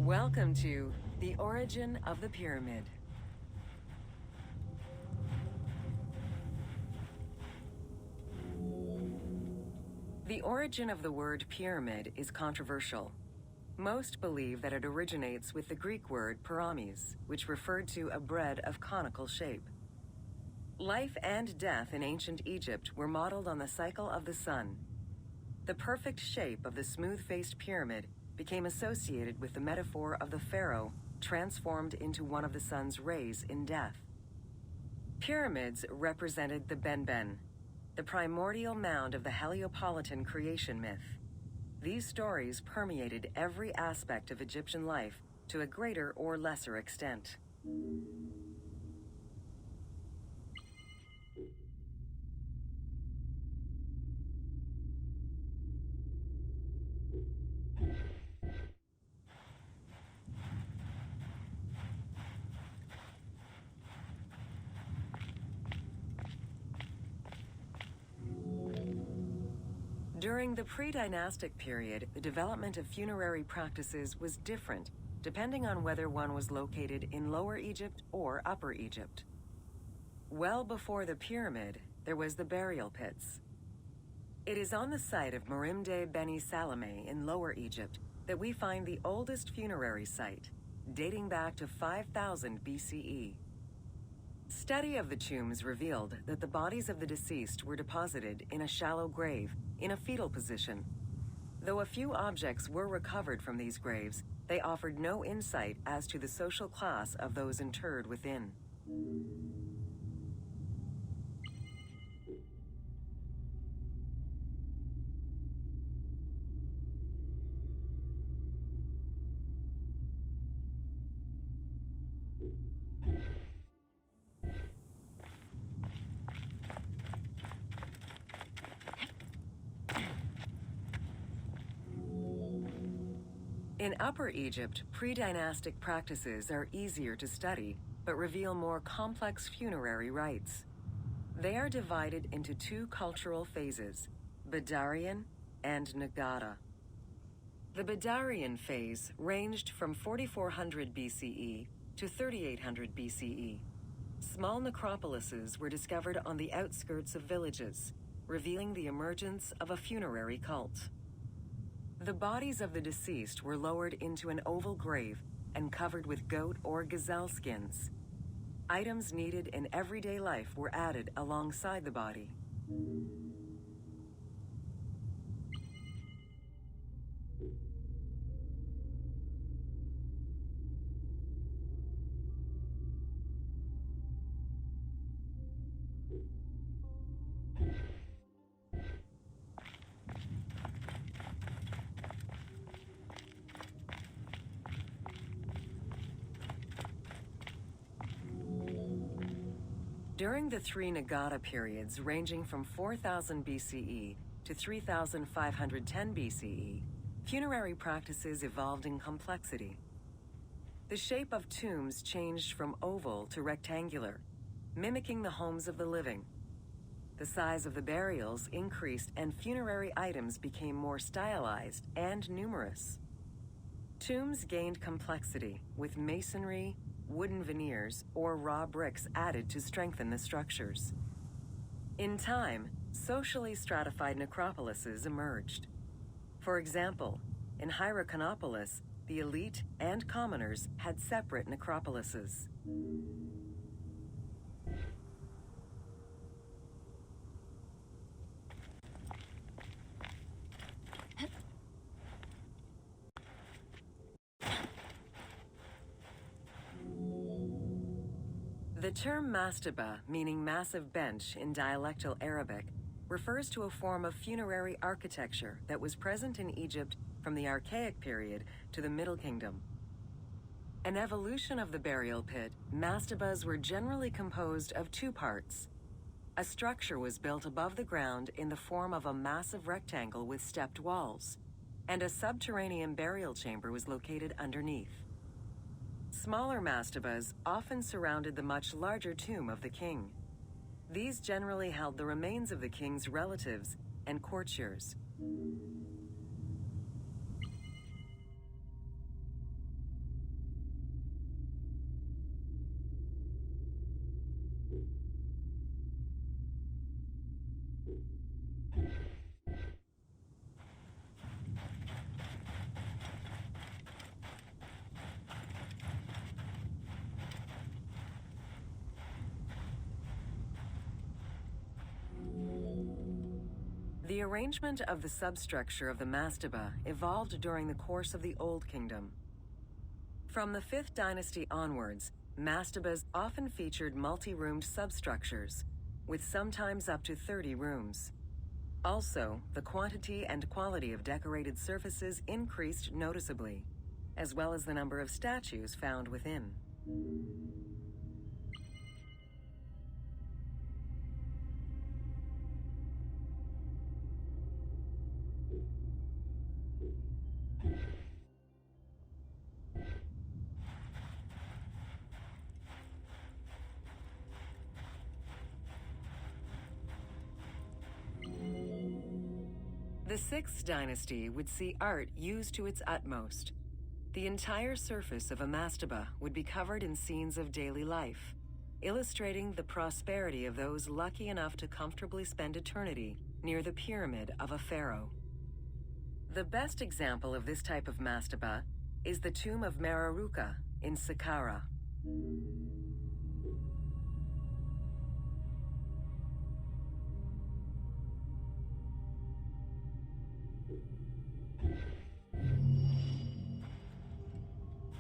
Welcome to The Origin of the Pyramid. The origin of the word pyramid is controversial. Most believe that it originates with the Greek word pyramis, which referred to a bread of conical shape. Life and death in ancient Egypt were modeled on the cycle of the sun. The perfect shape of the smooth-faced pyramid became associated with the metaphor of the pharaoh transformed into one of the sun's rays in death. Pyramids represented the Benben, the primordial mound of the Heliopolitan creation myth. These stories permeated every aspect of Egyptian life to a greater or lesser extent. During the pre-dynastic period, the development of funerary practices was different, depending on whether one was located in Lower Egypt or Upper Egypt. Well before the pyramid, there was the burial pits. It is on the site of Merimde Beni Salameh in Lower Egypt that we find the oldest funerary site, dating back to 5000 BCE. Study of the tombs revealed that the bodies of the deceased were deposited in a shallow grave, in a fetal position. Though a few objects were recovered from these graves, they offered no insight as to the social class of those interred within. In Upper Egypt, pre-dynastic practices are easier to study, but reveal more complex funerary rites. They are divided into two cultural phases, Badarian and Nagada. The Badarian phase ranged from 4400 BCE to 3800 BCE. Small necropolises were discovered on the outskirts of villages, revealing the emergence of a funerary cult. The bodies of the deceased were lowered into an oval grave and covered with goat or gazelle skins. Items needed in everyday life were added alongside the body. During the three Nagada periods ranging from 4000 BCE to 3510 BCE, funerary practices evolved in complexity. The shape of tombs changed from oval to rectangular, mimicking the homes of the living. The size of the burials increased and funerary items became more stylized and numerous. Tombs gained complexity with masonry, wooden veneers, or raw bricks added to strengthen the structures. In time, socially stratified necropolises emerged. For example, in Hierakonpolis, the elite and commoners had separate necropolises. The term mastaba, meaning massive bench in dialectal Arabic, refers to a form of funerary architecture that was present in Egypt from the Archaic period to the Middle Kingdom. An evolution of the burial pit, mastabas were generally composed of two parts. A structure was built above the ground in the form of a massive rectangle with stepped walls, and a subterranean burial chamber was located underneath. Smaller mastabas often surrounded the much larger tomb of the king. These generally held the remains of the king's relatives and courtiers. The arrangement of the substructure of the mastaba evolved during the course of the Old Kingdom. From the 5th dynasty onwards, mastabas often featured multi-roomed substructures, with sometimes up to 30 rooms. Also, the quantity and quality of decorated surfaces increased noticeably, as well as the number of statues found within. The 6th dynasty would see art used to its utmost. The entire surface of a mastaba would be covered in scenes of daily life, illustrating the prosperity of those lucky enough to comfortably spend eternity near the pyramid of a pharaoh. The best example of this type of mastaba is the tomb of Meroruka in Saqqara.